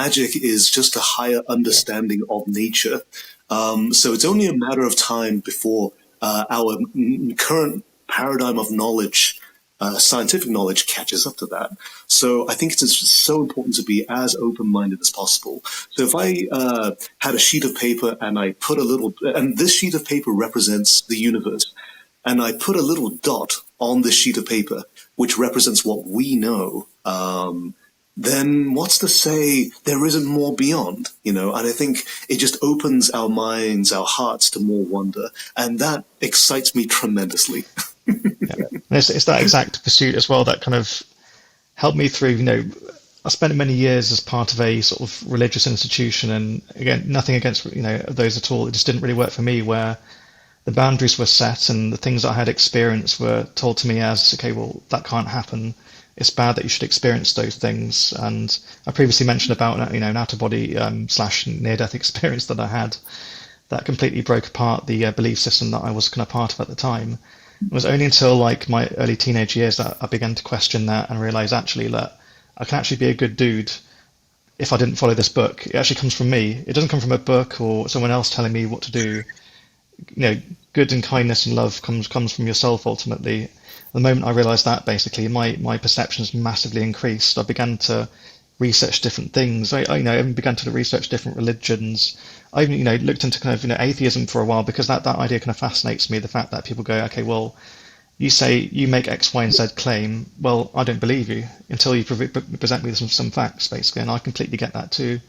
magic is just a higher understanding of nature. So it's only a matter of time before our current paradigm of knowledge, scientific knowledge, catches up to that. So I think it's just so important to be as open-minded as possible. So if I had a sheet of paper and I put a little, and this sheet of paper represents the universe, and I put a little dot on this sheet of paper, which represents what we know, then what's to say there isn't more beyond, And I think it just opens our minds, our hearts to more wonder, and that excites me tremendously. It's that exact pursuit as well that kind of helped me through, I spent many years as part of a sort of religious institution, and again, nothing against, those at all. It just didn't really work for me, where the boundaries were set and the things that I had experienced were told to me as, okay, well, that can't happen. It's bad that you should experience those things. And I previously mentioned about, an out-of-body / near-death experience that I had that completely broke apart the belief system that I was kind of part of at the time. It was only until like my early teenage years that I began to question that and realize actually that I can actually be a good dude if I didn't follow this book. It actually comes from me. It doesn't come from a book or someone else telling me what to do. Good and kindness and love comes from yourself ultimately. The moment I realized that, basically, my perceptions massively increased. I began to research different things. I even began to research different religions. I even, looked into kind of, atheism for a while, because that idea kind of fascinates me. The fact that people go, okay, well, you say you make X, Y, and Z claim. Well, I don't believe you until you present me with some facts, basically. And I completely get that too.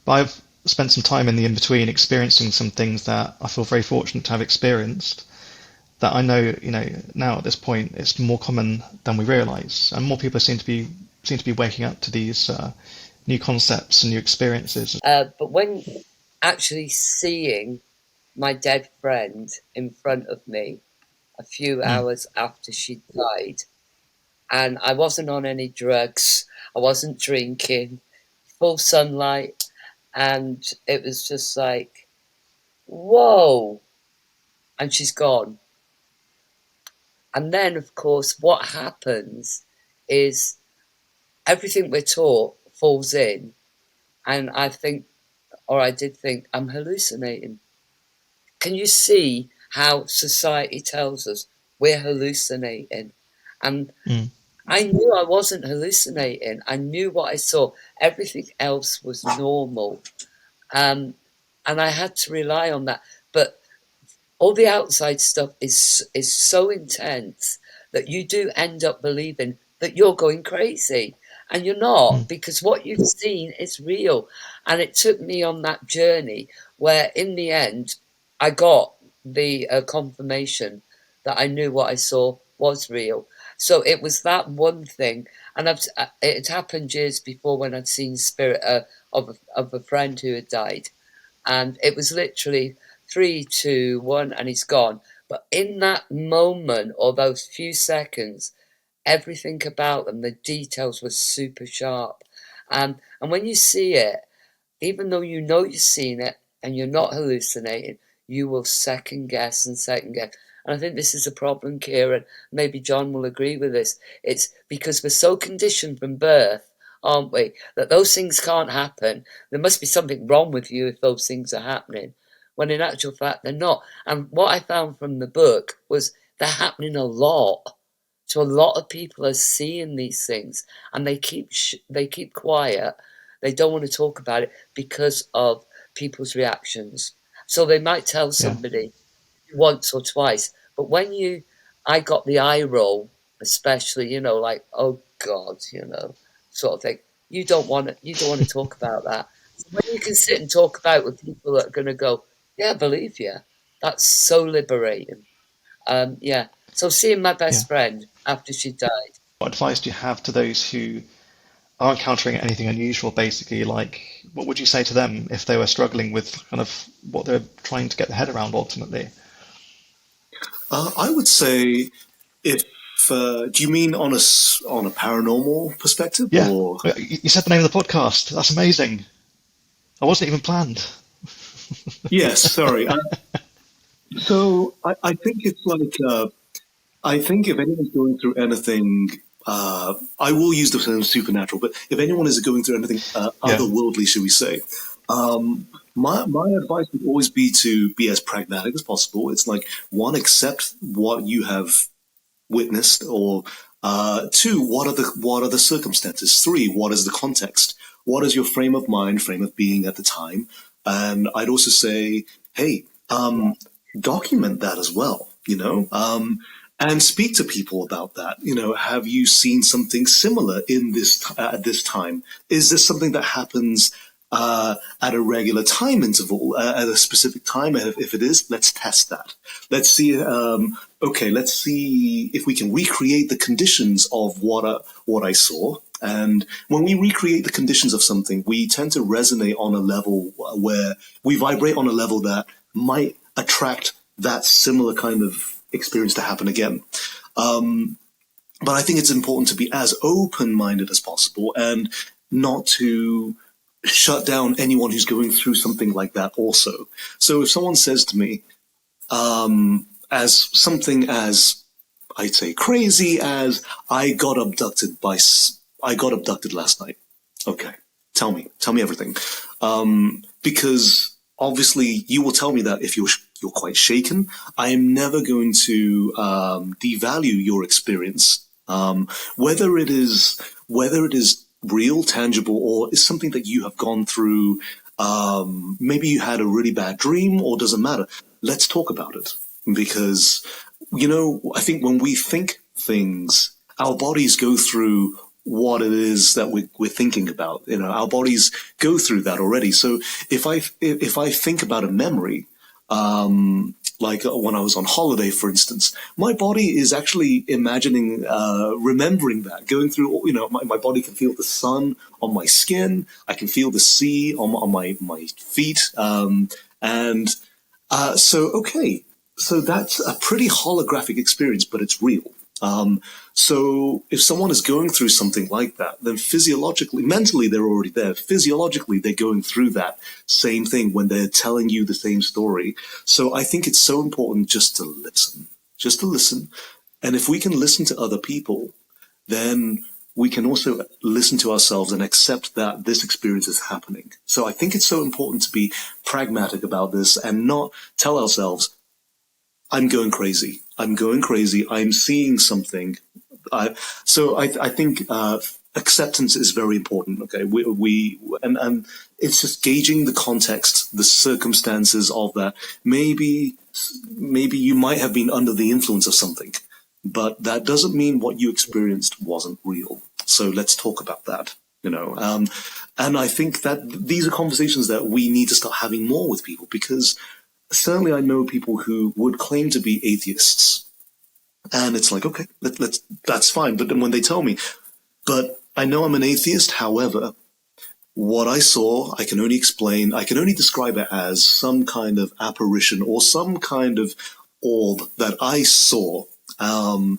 But I've spent some time in the in-between experiencing some things that I feel very fortunate to have experienced, that I know, now at this point, it's more common than we realize. And more people seem to be waking up to these new concepts and new experiences. But when actually seeing my dead friend in front of me a few hours after she died, and I wasn't on any drugs, I wasn't drinking, full sunlight, and it was just like, whoa, and she's gone. And then, of course, what happens is everything we're taught falls in, and I did think, I'm hallucinating. Can you see how society tells us we're hallucinating? And I knew I wasn't hallucinating. I knew what I saw. Everything else was normal. And I had to rely on that. But all the outside stuff is so intense that you do end up believing that you're going crazy. And you're not, because what you've seen is real. And it took me on that journey where, in the end, I got the confirmation that I knew what I saw was real. So it was that one thing. And it happened years before, when I'd seen spirit of a friend who had died. And it was literally 3, 2, 1, and he's gone. But in that moment, or those few seconds, everything about them, the details were super sharp. And when you see it, even though you know you've seen it and you're not hallucinating, you will second guess. And I think this is a problem, Kieran. Maybe John will agree with this. It's because we're so conditioned from birth, aren't we, that those things can't happen. There must be something wrong with you if those things are happening, when in actual fact they're not. And what I found from the book was they're happening a lot. So a lot of people are seeing these things, and they keep quiet. They don't want to talk about it because of people's reactions. So they might tell somebody once or twice, but I got the eye roll, especially, like, oh God, sort of thing. You don't want to talk about that. So when you can sit and talk about it with people that are going to go, yeah, I believe you, that's so liberating. Yeah. So seeing my best friend after she died. What advice do you have to those who are encountering anything unusual, basically? Like, what would you say to them if they were struggling with kind of what they're trying to get their head around ultimately? I would say, if do you mean on a paranormal perspective, Yeah, or? you said the name of the podcast. That's amazing. I wasn't even planned. Yes, sorry. So I think it's like, I think if anyone's going through anything I will use the term supernatural, but if anyone is going through anything Yeah. otherworldly, should we say, my advice would always be to be as pragmatic as possible. It's like, one, accept what you have witnessed, or two, what are the circumstances? Three, what is the context? What is your frame of mind, frame of being at the time? And I'd also say, hey, document that as well, and speak to people about that. Have you seen something similar in this at this time? Is this something that happens at a regular time interval, at a specific time? And if it is, let's test that. Let's see. Let's see if we can recreate the conditions of what I saw. And when we recreate the conditions of something, we tend to resonate on a level where we vibrate on a level that might attract that similar kind of experience to happen again. But I think it's important to be as open-minded as possible and not to shut down anyone who's going through something like that also. So if someone says to me, as something as, I'd say, crazy as, I got abducted last night. Okay, tell me everything. Because obviously you will tell me that if you're quite shaken. I am never going to devalue your experience, whether it is real, tangible, or is something that you have gone through. Maybe you had a really bad dream, or doesn't matter. Let's talk about it, because I think when we think things, our bodies go through what it is that we're thinking about. Our bodies go through that already. So if I think about a memory, like when I was on holiday, for instance, my body is actually imagining, remembering that, going through, my body can feel the sun on my skin. I can feel the sea on my feet. So that's a pretty holographic experience, but it's real. So if someone is going through something like that, then physiologically, mentally, they're already there. Physiologically, they're going through that same thing when they're telling you the same story. So I think it's so important just to listen. And if we can listen to other people, then we can also listen to ourselves and accept that this experience is happening. So I think it's so important to be pragmatic about this and not tell ourselves, I'm going crazy. I'm seeing something. I think acceptance is very important. Okay, and it's just gauging the context, the circumstances of that. Maybe you might have been under the influence of something, but that doesn't mean what you experienced wasn't real. So let's talk about that. And I think that these are conversations that we need to start having more with people, because certainly I know people who would claim to be atheists. And it's like, okay, that's fine. But then when they tell me, but I know I'm an atheist, however, what I saw, I can only describe it as some kind of apparition or some kind of orb that I saw. And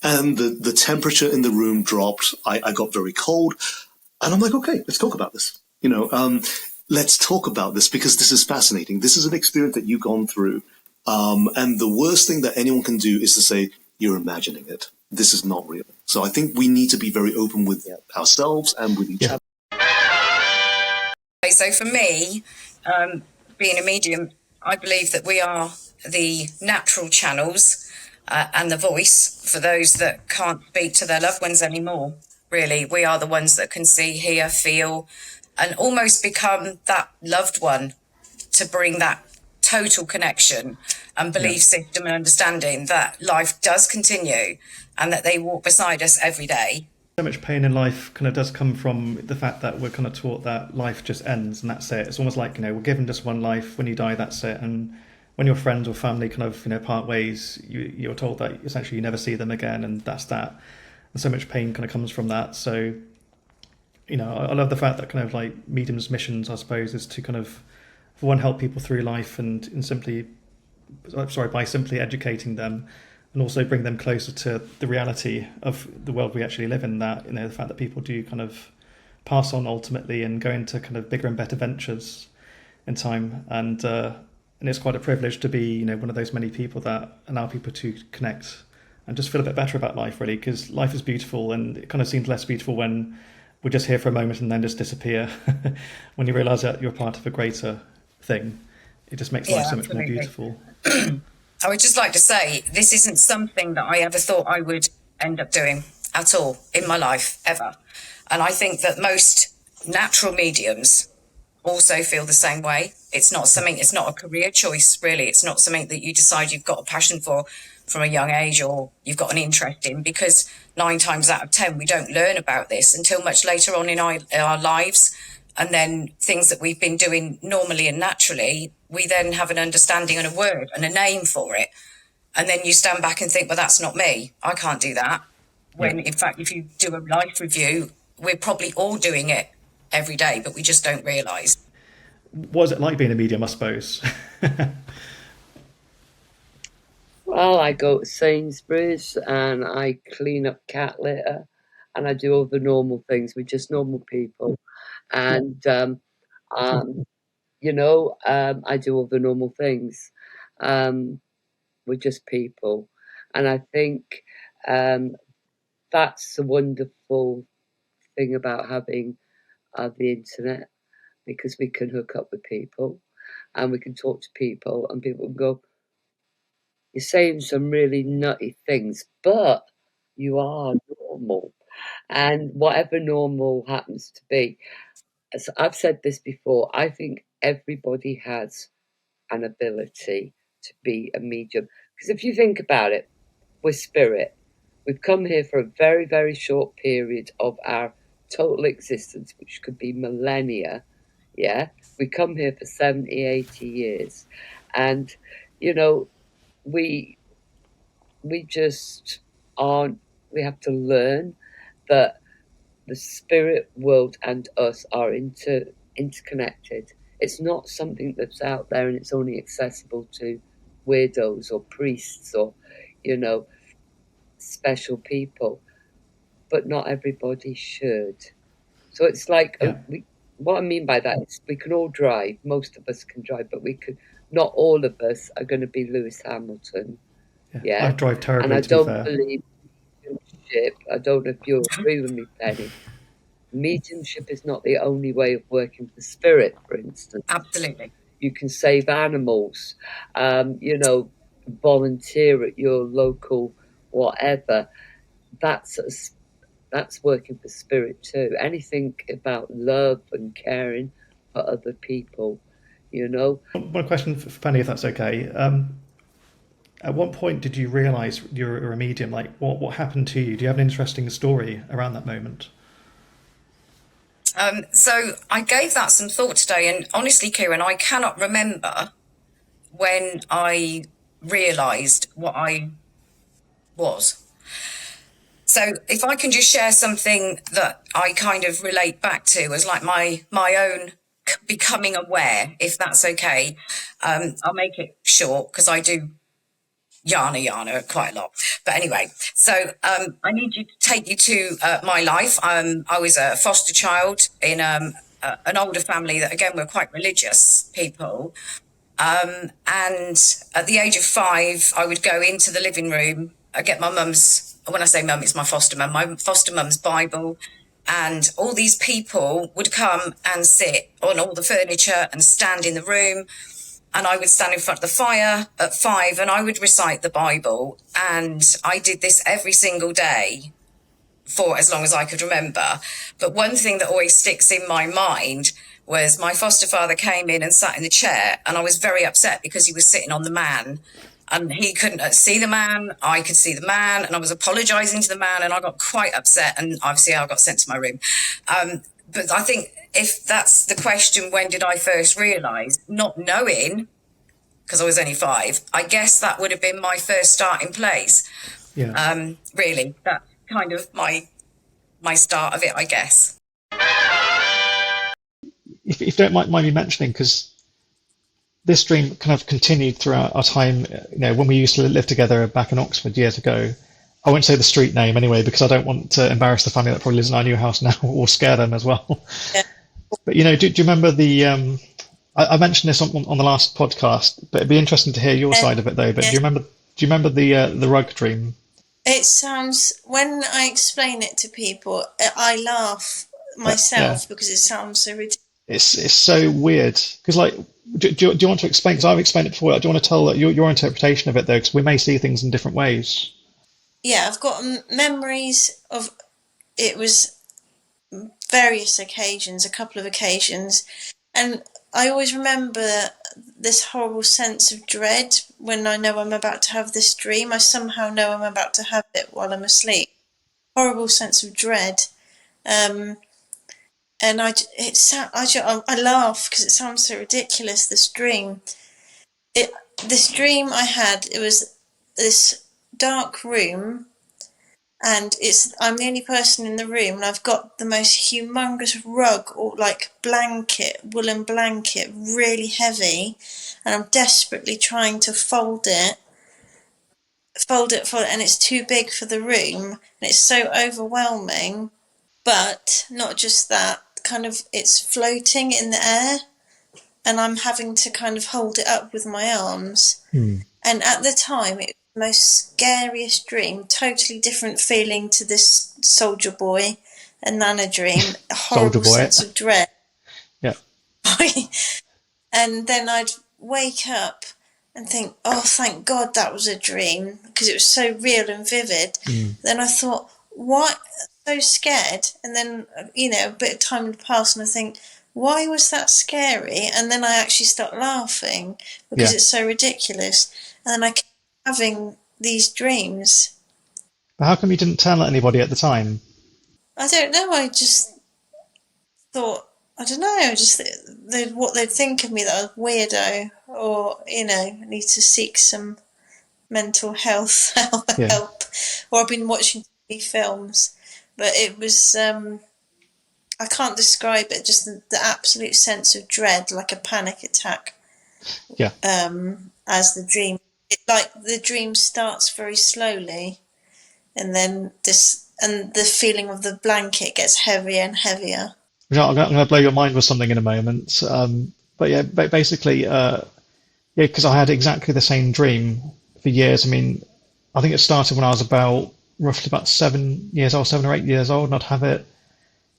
the temperature in the room dropped. I got very cold. And I'm like, okay, let's talk about this. Let's talk about this, because this is fascinating. This is an experience that you've gone through. And the worst thing that anyone can do is to say, you're imagining it. This is not real. So I think we need to be very open with ourselves and with each other. Okay, so for me, being a medium, I believe that we are the natural channels and the voice for those that can't speak to their loved ones anymore. Really, we are the ones that can see, hear, feel, and almost become that loved one, to bring that total connection and belief system and understanding that life does continue and that they walk beside us every day. So much pain in life kind of does come from the fact that we're kind of taught that life just ends and that's it. It's almost like, we're given just one life. When you die, that's it. And when your friends or family kind of, part ways, you're told that essentially you never see them again, and that's that. And so much pain kind of comes from that. So, I love the fact that kind of like mediums' missions, I suppose, is to kind of, for one, help people through life and by simply educating them, and also bring them closer to the reality of the world we actually live in. That, the fact that people do kind of pass on ultimately and go into kind of bigger and better ventures in time. And it's quite a privilege to be, one of those many people that allow people to connect and just feel a bit better about life, really, because life is beautiful, and it kind of seems less beautiful when we're just here for a moment and then just disappear. When you realise that you're part of a greater thing, it just makes life so much more beautiful. I would just like to say, this isn't something that I ever thought I would end up doing at all in my life, ever. And I think that most natural mediums also feel the same way. It's not a career choice, really. It's not something that you decide you've got a passion for from a young age, or you've got an interest in, because 9 times out of 10, we don't learn about this until much later on in our lives. And then things that we've been doing normally and naturally, we then have an understanding and a word and a name for it. And then you stand back and think, well, that's not me. I can't do that. When in fact, if you do a life review, we're probably all doing it every day, but we just don't realise. What was it like being a medium, I suppose? Well, I go to Sainsbury's and I clean up cat litter and I do all the normal things. We're just normal people. And, you know, I do all the normal things. We're just people. And I think that's the wonderful thing about having the internet, because we can hook up with people and we can talk to people and people can go, you're saying some really nutty things, but you are normal. And whatever normal happens to be, as I've said this before, I think everybody has an ability to be a medium. Because if you think about it, we're spirit. We've come here for a very, very short period of our total existence, which could be millennia. Yeah, we come here for 70, 80 years. And, you know, we just aren't, we have to learn that the spirit world and us are interconnected. It's not something that's out there and it's only accessible to weirdos or priests or, you know, special people. But not everybody should. So it's like, what I mean by that is we can all drive. Most of us can drive, but not all of us are going to be Lewis Hamilton. Yeah. I drive terribly, and I to don't be fair. believe mediumship. I don't know if you agree with me, Penny. Mediumship is not the only way of working for spirit, for instance. Absolutely. You can save animals, you know, volunteer at your local whatever. That's working for spirit too. Anything about love and caring for other people, you know. One question for Penny, if that's okay. At what point did you realise you're a medium? Like, what happened to you? Do you have an interesting story around that moment? So I gave that some thought today, and honestly, Kieran, I cannot remember when I realised what I was. So if I can just share something that I kind of relate back to as like my own becoming aware, if that's okay. I'll make it short because I do yana quite a lot. But anyway, so I need to take you to my life. I was a foster child in an older family that, again, were quite religious people. And at the age of 5, I would go into the living room. I get my mum's, when I say mum, it's my foster mum's Bible. And all these people would come and sit on all the furniture and stand in the room. And I would stand in front of the fire at 5 and I would recite the Bible. And I did this every single day for as long as I could remember. But one thing that always sticks in my mind was my foster father came in and sat in the chair, and I was very upset because he was sitting on the man and he couldn't see the man. I could see the man, and I was apologizing to the man, and I got quite upset, and obviously I got sent to my room. But I think if that's the question, when did I first realize, not knowing, because I was only 5, I guess that would have been my first starting place. Yeah. Really, that's kind of my start of it, I guess. If you don't mind me mentioning, because this dream kind of continued throughout our time, you know, when we used to live together back in Oxford years ago. I won't say the street name anyway, because I don't want to embarrass the family that probably lives in our new house now or scare them as well. Yeah. But, you know, do you remember I mentioned this on the last podcast, but it'd be interesting to hear your side of it though. But do you remember the rug dream? It sounds, when I explain it to people, I laugh Yeah, myself because it sounds so ridiculous. it's so weird because like. Do you want to explain? Because I've explained it before. Do you want to tell your interpretation of it though? Because we may see things in different ways. Yeah, I've got memories of it was various occasions, a couple of occasions, and I always remember this horrible sense of dread when I know I'm about to have this dream. I somehow know I'm about to have it while I'm asleep. Horrible sense of dread. Um, and I laugh because it sounds so ridiculous. This dream I had. It was this dark room, and I'm the only person in the room, and I've got the most humongous rug or like blanket, woolen blanket, really heavy, and I'm desperately trying to fold it, and it's too big for the room, and it's so overwhelming. But not just that, kind of it's floating in the air, and I'm having to kind of hold it up with my arms. And at the time, it was the most scariest dream, totally different feeling to this soldier boy and Nana dream, a Soldier horrible boy. sense of dread. Yeah. And then I'd wake up and think, oh, thank God that was a dream, because it was so real and vivid. Then I thought, what? So scared. And then, a bit of time would pass and I think, why was that scary? And then I actually start laughing because it's so ridiculous. And then I kept having these dreams. But how come you didn't tell anybody at the time? I don't know. I just thought, I don't know, just what they'd think of me, that I was weirdo, or need to seek some mental health help, or I've been watching TV films. But it was, I can't describe it. Just the absolute sense of dread, like a panic attack. Yeah. As the dream, the dream starts very slowly, and then the feeling of the blanket gets heavier and heavier. I'm going to blow your mind with something in a moment. But yeah, basically, because I had exactly the same dream for years. I mean, I think it started when I was roughly about 7 years old, 7 or 8 years old, and I'd have it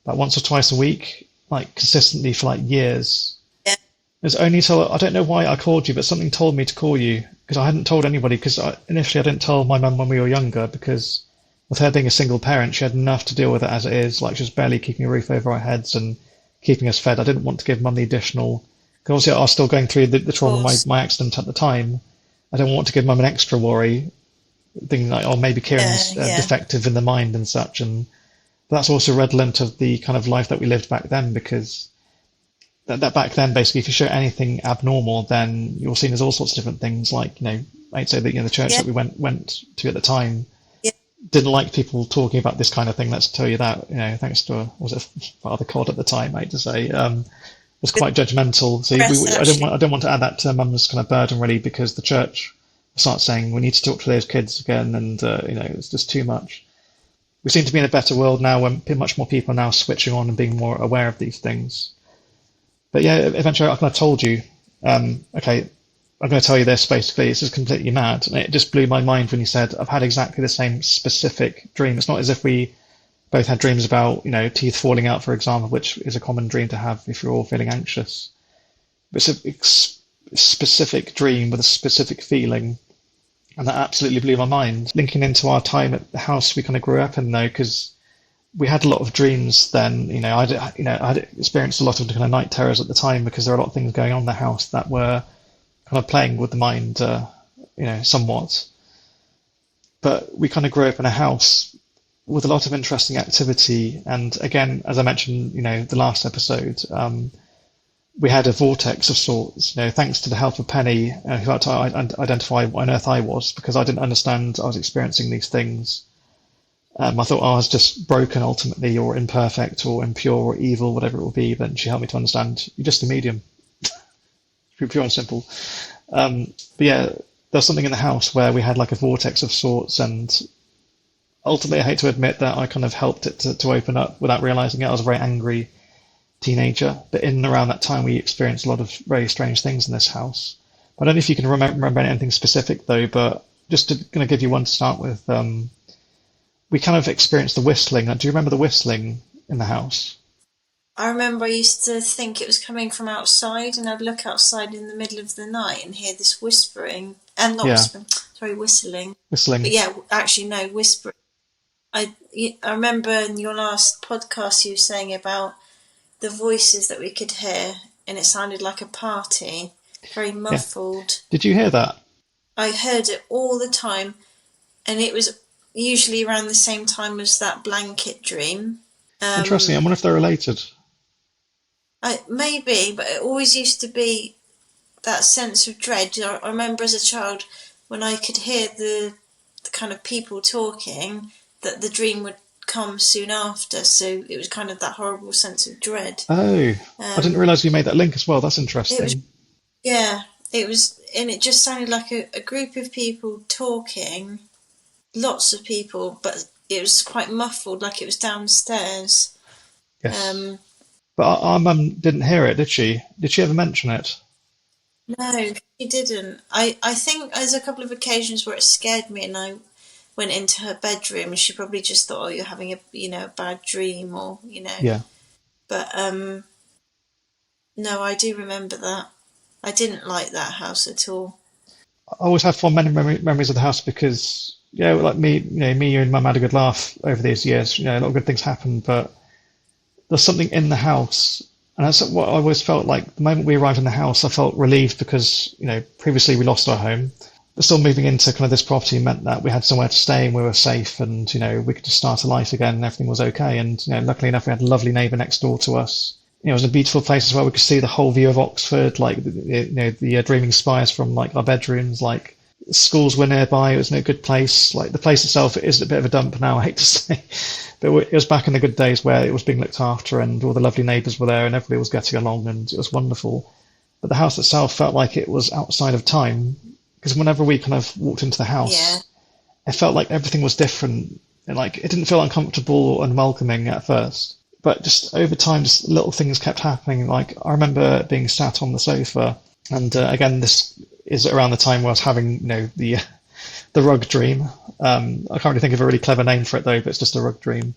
about once or twice a week, like consistently for like years. Yeah. It was only till, I don't know why I called you, but something told me to call you because I hadn't told anybody, because initially I didn't tell my mum when we were younger, because with her being a single parent, she had enough to deal with it as it is. Like, she was barely keeping a roof over our heads and keeping us fed. I didn't want to give mum the additional, because obviously I was still going through the trauma of my accident at the time. I don't want to give mum an extra worry, thinking like, oh, maybe Kieran's defective in the mind and such. And that's also redolent of the kind of life that we lived back then, because that back then, basically, if you show anything abnormal, then you're seen as all sorts of different things. Like, I'd say that the church that we went to at the time didn't like people talking about this kind of thing. Let's tell you that, thanks to, was it Father Cod at the time, I hate to say, was quite judgmental. So I don't want to add that to mum's kind of burden, really, because the church starts saying we need to talk to those kids again, and it's just too much. We seem to be in a better world now, when much more people are now switching on and being more aware of these things. But yeah, eventually I kind of told you, okay, I'm going to tell you this, basically. It's just completely mad. And it just blew my mind when you said, I've had exactly the same specific dream. It's not as if we both had dreams about, teeth falling out, for example, which is a common dream to have if you're all feeling anxious. But it's a specific dream with a specific feeling. And that absolutely blew my mind. Linking into our time at the house we kind of grew up in, though, because we had a lot of dreams then. I'd experienced a lot of kind of night terrors at the time, because there were a lot of things going on in the house that were kind of playing with the mind, somewhat. But we kind of grew up in a house with a lot of interesting activity. And again, as I mentioned, the last episode, we had a vortex of sorts, thanks to the help of Penny, who had to identify what on earth I was, because I didn't understand I was experiencing these things. I thought I was just broken ultimately, or imperfect, or impure, or evil, whatever it will be. But she helped me to understand you're just a medium. Pure and simple. But yeah, there's something in the house where we had like a vortex of sorts, and ultimately I hate to admit that I kind of helped it to open up without realizing it. I was a very angry teenager, but in and around that time we experienced a lot of very strange things in this house. I don't know if you can remember anything specific though, but just to kind of give you one to start with. we kind of experienced the whistling. Do you remember the whistling in the house? I remember I used to think it was coming from outside, and I'd look outside in the middle of the night and hear this whispering, and not Yeah, whispering, sorry, whistling. But whistling. yeah, actually, no, whispering. I remember in your last podcast you were saying about the voices that we could hear, and it sounded like a party, very Yeah. muffled. Did you hear that? I heard it all the time, and it was usually around the same time as that blanket dream. Interesting. I wonder if they're related. Maybe, but it always used to be that sense of dread. I remember as a child when I could hear the kind of people talking, that the dream would come soon after. So it was kind of that horrible sense of dread. Oh, I didn't Um, realize you made that link as well. That's it was, interesting. yeah, it was, and it just sounded like a group of people talking, lots of people, but it was quite muffled, like it was downstairs. Yes. Um, But our mum didn't hear it, did she? Did she ever mention it? no, she didn't. I think there's a couple of occasions where it scared me, and I went into her bedroom, and she probably just thought, "Oh, you're having a bad dream," or. Yeah. But no, I do remember that. I didn't like that house at all. I always have fond memories of the house because, yeah, like me, you and mum had a good laugh over these years. A lot of good things happened, but there's something in the house. And that's what I always felt like. The moment we arrived in the house, I felt relieved because, previously we lost our home. But still moving into kind of this property meant that we had somewhere to stay and we were safe and, we could just start a life again and everything was okay. And, luckily enough, we had a lovely neighbour next door to us. It was a beautiful place as well. We could see the whole view of Oxford, like, the dreaming spires from like our bedrooms, like schools were nearby. It was in a good place. Like the place itself is a bit of a dump now, I hate to say, but it was back in the good days where it was being looked after and all the lovely neighbours were there and everybody was getting along and it was wonderful. But the house itself felt like it was outside of time because whenever we kind of walked into the Yeah, house, it felt like everything was different. And like it didn't feel uncomfortable or unwelcoming at first. But just over time, just little things kept happening. Like I remember being sat on the sofa, and again, this is around the time where I was having, the rug dream. I can't really think of a really clever name for it though, but it's just a rug dream.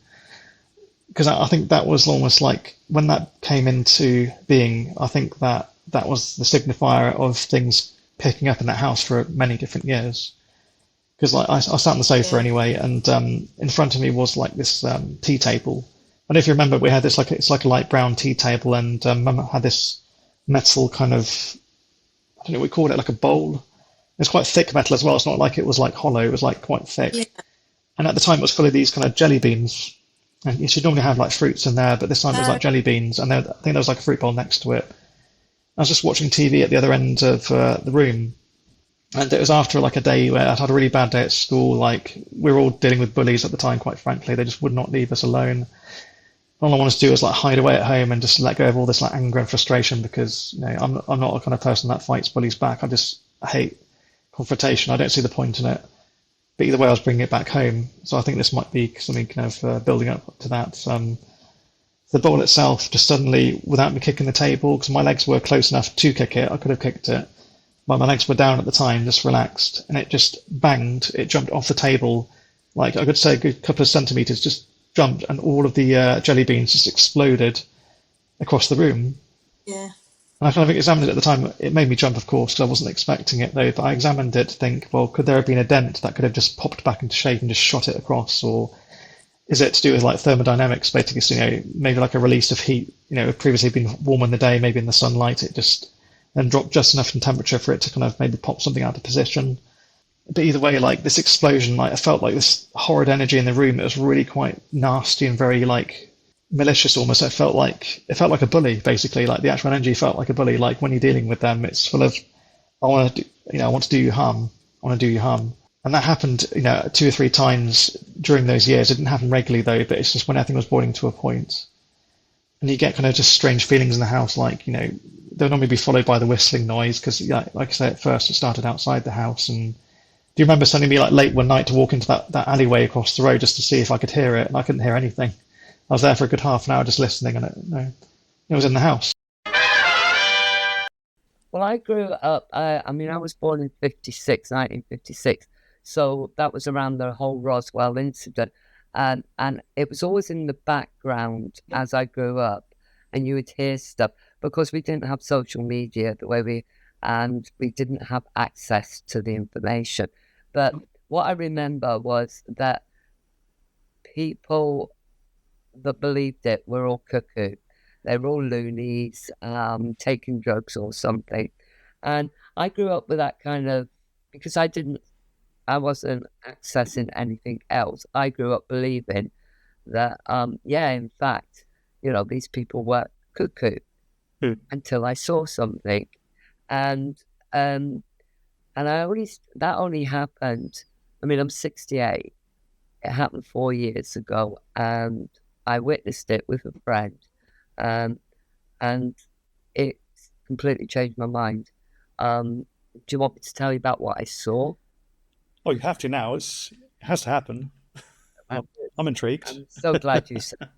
Because I think that was almost like when that came into being. I think that was the signifier of things picking up in that house for many different years. Because like I sat on the sofa yeah, anyway, and in front of me was like this tea table. I don't know if you remember, we had this it's like a light brown tea table, and Mum had this metal kind of, I don't know, we called it like a bowl. It's quite thick metal as well. It's not like it was like hollow. It was like quite thick. yeah. And at the time, it was full of these kind of jelly beans. And you should normally have like fruits in there, but this time it was Uh, like jelly beans, and I think there was like a fruit bowl next to it. I was just watching TV at the other end of the room, and it was after like a day where I'd had a really bad day at school. Like we were all dealing with bullies at the time, quite frankly. They just would not leave us alone. All I wanted to do was like hide away at home and just let go of all this like anger and frustration because I'm not a kind of person that fights bullies back. I hate confrontation. I don't see the point in it. But either way, I was bringing it back home. So I think this might be something kind of building up to that. The ball itself just suddenly, without me kicking the table, because my legs were close enough to kick it, I could have kicked it. But my legs were down at the time, just relaxed, and it just banged. It jumped off the table, like I could say a good couple of centimeters, just jumped, and all of the jelly beans just exploded across the room. yeah, And I kind of examined it at the time. It made me jump, of course, because I wasn't expecting it though. But I examined it to think, well, could there have been a dent that could have just popped back into shape and just shot it across, or is it to do with like thermodynamics, basically? So, maybe like a release of heat. It previously been warm in the day, maybe in the sunlight, it just then dropped just enough in temperature for it to kind of maybe pop something out of position. But either way, like this explosion, like I felt like this horrid energy in the room. It was really quite nasty and very like malicious almost. It felt like a bully, basically. Like the actual energy felt like a bully. Like when you're dealing with them, it's full of I want to do you harm. I want to do you harm. And that happened, 2 or 3 times during those years. It didn't happen regularly though, but it's just when everything was boiling to a point. And you get kind of just strange feelings in the house, like, they'll normally be followed by the whistling noise, because like I say, at first it started outside the house. And do you remember sending me like late one night to walk into that alleyway across the road just to see if I could hear it? And I couldn't hear anything. I was there for a good half an hour just listening, and it was in the house. Well, I grew up, I mean, I was born in 1956, so that was around the whole Roswell incident. And it was always in the background as I grew up, and you would hear stuff because we didn't have social media and we didn't have access to the information. But what I remember was that people that believed it were all cuckoo. They were all loonies, taking drugs or something. And I grew up with that kind of, because I wasn't accessing anything else. I grew up believing that, in fact, these people were cuckoo until I saw something. And that only happened, I'm 68. It happened 4 years ago, and I witnessed it with a friend, and it completely changed my mind. Do you want me to tell you about what I saw? Oh, you have to now. It has to happen. I'm intrigued. I'm so glad you said that.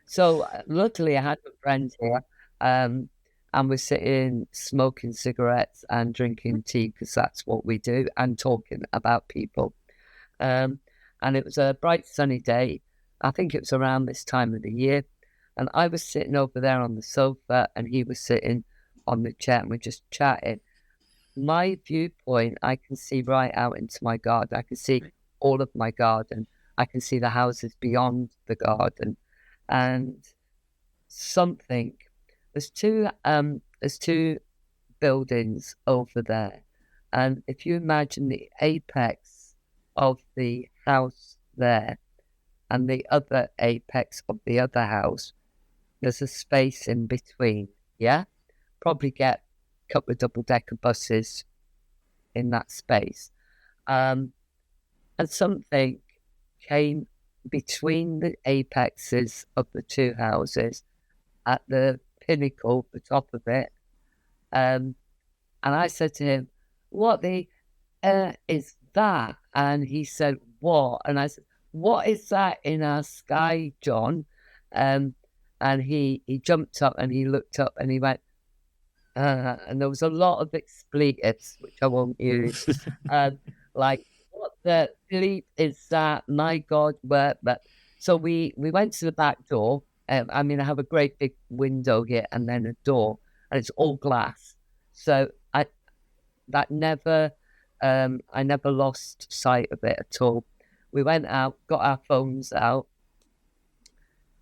So luckily I had a friend here, and we're sitting smoking cigarettes and drinking tea, because that's what we do, and talking about people. And it was a bright sunny day. I think it was around this time of the year. And I was sitting over there on the sofa, and he was sitting on the chair, and we're just chatting. My viewpoint, I can see right out into my garden. I can see all of my garden. I can see the houses beyond the garden. And there's two buildings over there. And if you imagine the apex of the house there and the other apex of the other house, there's a space in between. Yeah, probably get a couple of double-decker buses in that space. And something came between the apexes of the two houses at the pinnacle, the top of it. And I said to him, "What the is that?" And he said, "What?" And I said, "What is that in our sky, John?" And he jumped up and he looked up and he went, and there was a lot of expletives, which I won't use, like, "What the bleep is that? My God, where?" But so we went to the back door. I have a great big window here and then a door, and it's all glass. So I never lost sight of it at all. We went out, got our phones out,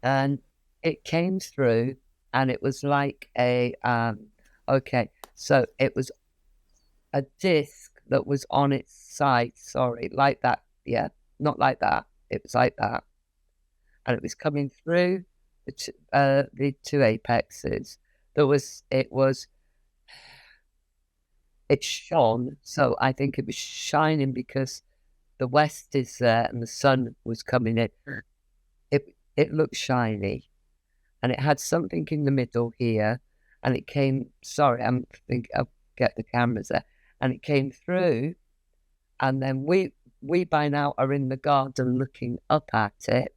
and it came through, and it was like so it was a disc that was on its side, like that. Yeah, not like that. It was like that. And it was coming through the two apexes. It shone. So I think it was shining because the west is there and the sun was coming in. It looked shiny, and it had something in the middle here, and it came. Sorry, I'll get the cameras there, and it came through, and then we by now are in the garden looking up at it,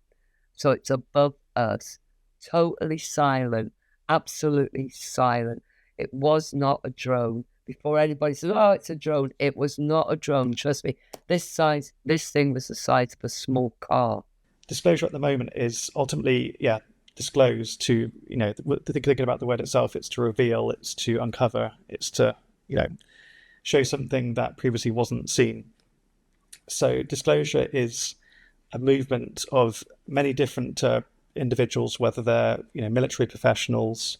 so it's above us, totally silent, absolutely silent. It was not a drone. Before anybody says, "Oh, it's a drone," it was not a drone. Trust me, this thing was the size of a small car. Disclosure at the moment is ultimately, disclose to, thinking about the word itself, it's to reveal, it's to uncover, it's to, show something that previously wasn't seen. So disclosure is a movement of many different individuals, whether they're, military professionals,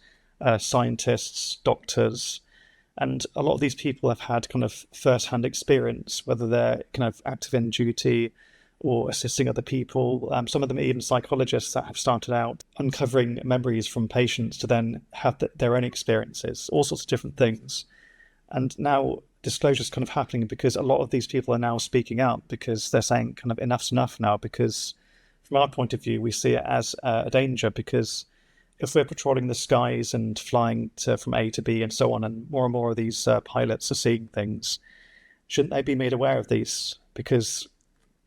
scientists, doctors, and a lot of these people have had kind of first-hand experience, whether they're kind of active in duty or assisting other people. Some of them are even psychologists that have started out uncovering memories from patients to then have their own experiences, all sorts of different things. And now disclosure is kind of happening because a lot of these people are now speaking out, because they're saying kind of enough's enough now, because from our point of view, we see it as a danger, because if we're patrolling the skies and flying from A to B and so on, and more of these pilots are seeing things, shouldn't they be made aware of these? Because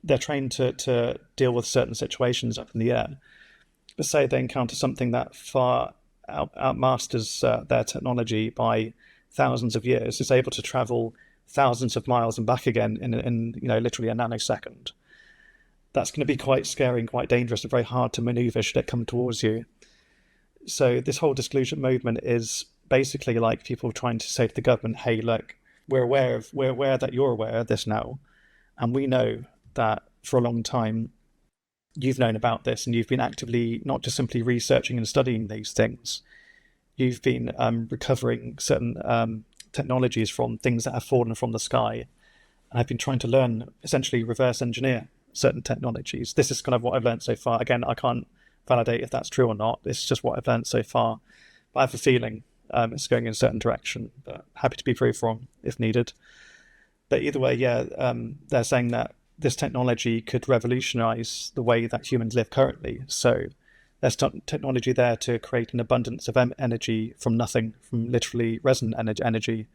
they're trained to deal with certain situations up in the air. Let's say they encounter something that far outmasters their technology by thousands of years, is able to travel thousands of miles and back again in literally a nanosecond. that's going to be quite scary and quite dangerous and very hard to maneuver should it come towards you. So this whole disclosure movement is basically like people trying to say to the government, hey, look, we're aware that you're aware of this now, and we know that for a long time you've known about this, and you've been actively not just simply researching and studying these things, you've been recovering certain technologies from things that have fallen from the sky, and I've been trying to learn, essentially reverse engineer certain technologies. This is kind of what I've learned so far. Again, I can't validate if that's true or not. It's just what I've learned so far. But I have a feeling it's going in a certain direction, but happy to be proved wrong if needed. But either way, they're saying that this technology could revolutionize the way that humans live currently. So there's technology there to create an abundance of energy from nothing, from literally resonant energy.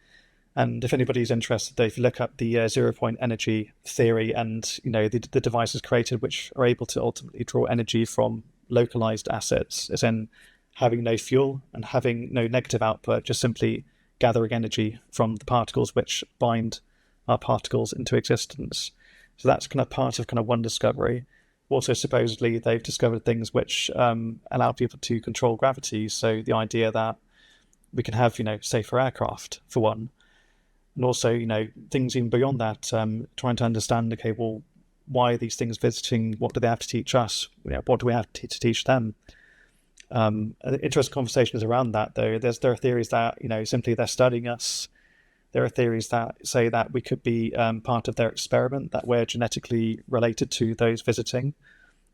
And if anybody's interested, if you look up the 0 point energy theory and the devices created which are able to ultimately draw energy from localized assets, as in having no fuel and having no negative output, just simply gathering energy from the particles which bind our particles into existence. So that's kind of part of one discovery. Also, supposedly, they've discovered things which allow people to control gravity. So the idea that we can have, safer aircraft, for one. And also, things even beyond that, trying to understand, okay, well, why are these things visiting? What do they have to teach us? What do we have to teach them? Interesting conversations around that, though. There are theories that, simply they're studying us. There are theories that say that we could be part of their experiment, that we're genetically related to those visiting.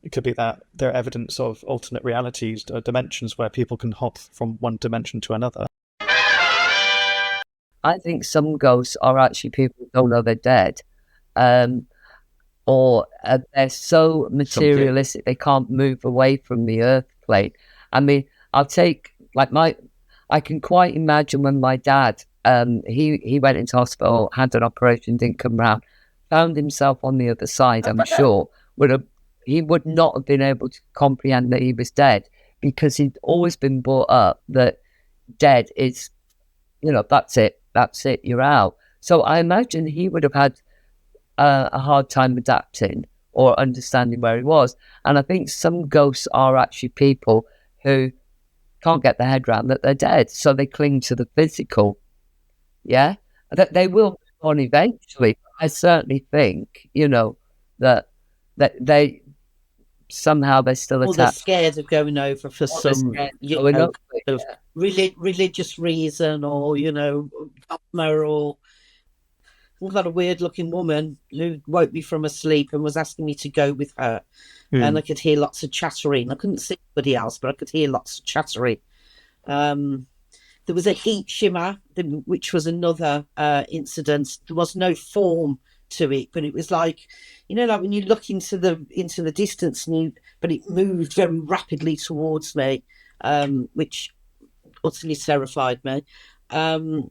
It could be that there are evidence of alternate realities, dimensions where people can hop from one dimension to another. I think some ghosts are actually people who don't know they're dead, or they're so materialistic they can't move away from the earth plane. I mean, I'll take I can quite imagine when my dad he went into hospital, had an operation, didn't come round, found himself on the other side. I'm sure he would not have been able to comprehend that he was dead, because he'd always been brought up that dead is, that's it, you're out. So I imagine he would have had a hard time adapting or understanding where he was. And I think some ghosts are actually people who can't get their head around that they're dead, so they cling to the physical. Yeah, that they will move on eventually. I certainly think, that they somehow they're still attached. Or they're scared of going over for some religious reason, or dogma, or we've got a weird looking woman who woke me from a sleep and was asking me to go with her. And I could hear lots of chattering. I couldn't see anybody else, but I could hear lots of chattering. There was a heat shimmer, which was another incident. There was no form to it, but it was like, like when you look into the distance, but it moved very rapidly towards me, which utterly terrified me. I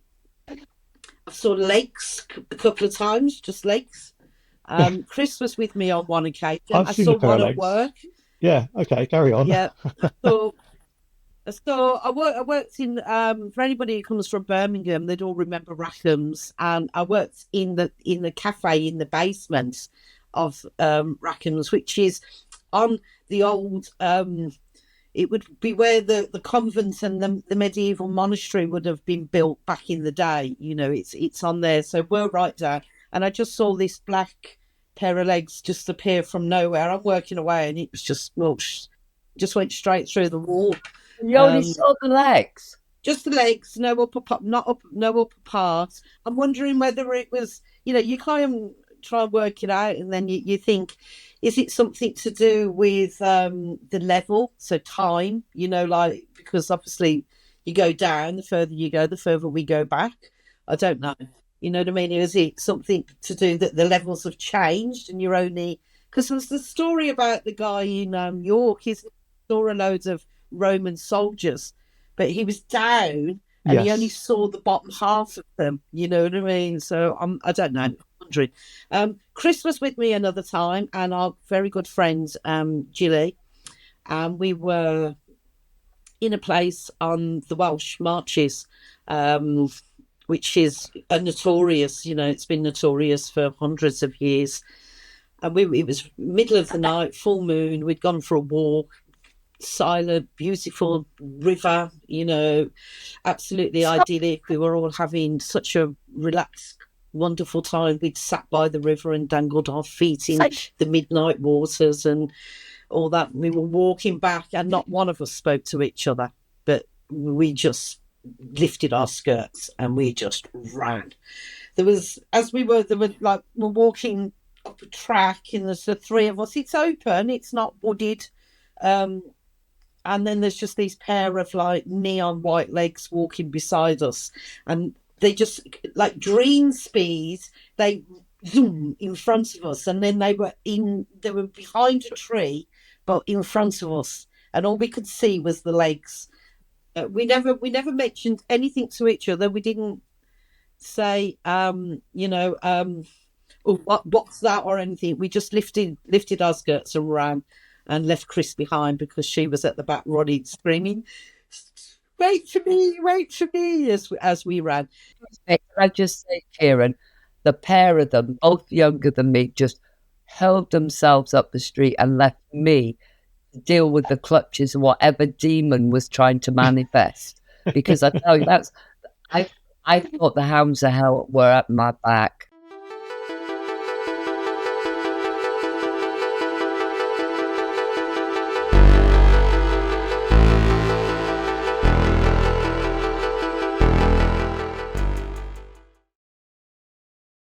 saw legs a couple of times, just legs. Chris was with me on one occasion. I saw one at work. Yeah, okay, carry on. Yeah. So I worked in, for anybody who comes from Birmingham, they'd all remember Rackham's, and I worked in the cafe in the basement of Rackham's, which is on the old, it would be where the convent and the medieval monastery would have been built back in the day. It's on there. So we're right down. And I just saw this black pair of legs just appear from nowhere. I'm working away, and it was just went straight through the wall. You only saw the legs? Just the legs, no upper part. I'm wondering whether it was, you kind of try and work it out, and then you think, is it something to do with the level, so time, because obviously you go down, the further you go, the further we go back. I don't know. You know what I mean? Is it something to do that the levels have changed and you're only... Because there's the story about the guy in York, he saw a load of Roman soldiers, but he was down and he only saw the bottom half of them. You know what I mean? So I don't know. I'm wondering. Chris was with me another time, and our very good friend Gilly, and we were in a place on the Welsh Marches, which is a notorious. It's been notorious for hundreds of years. And it was middle of the night, full moon. We'd gone for a walk, silent, beautiful river, absolutely idyllic. We were all having such a relaxed, wonderful time. We'd sat by the river and dangled our feet in the midnight waters and all that. We were walking back, and not one of us spoke to each other, but we just lifted our skirts and we just ran. We're walking up a track, and there's the three of us. It's open, it's not wooded. And then there's just these pair of like neon white legs walking beside us, and they just like dream speed. They zoom in front of us, and then they were behind a tree, but in front of us, and all we could see was the legs. We never mentioned anything to each other. We didn't say, what's that or anything. We just lifted our skirts and ran, and left Chris behind because she was at the back running, screaming, wait for me, as we ran. Can I just say, Kieran, the pair of them, both younger than me, just hurled themselves up the street and left me to deal with the clutches of whatever demon was trying to manifest. Because I tell you, I thought the hounds of hell were at my back.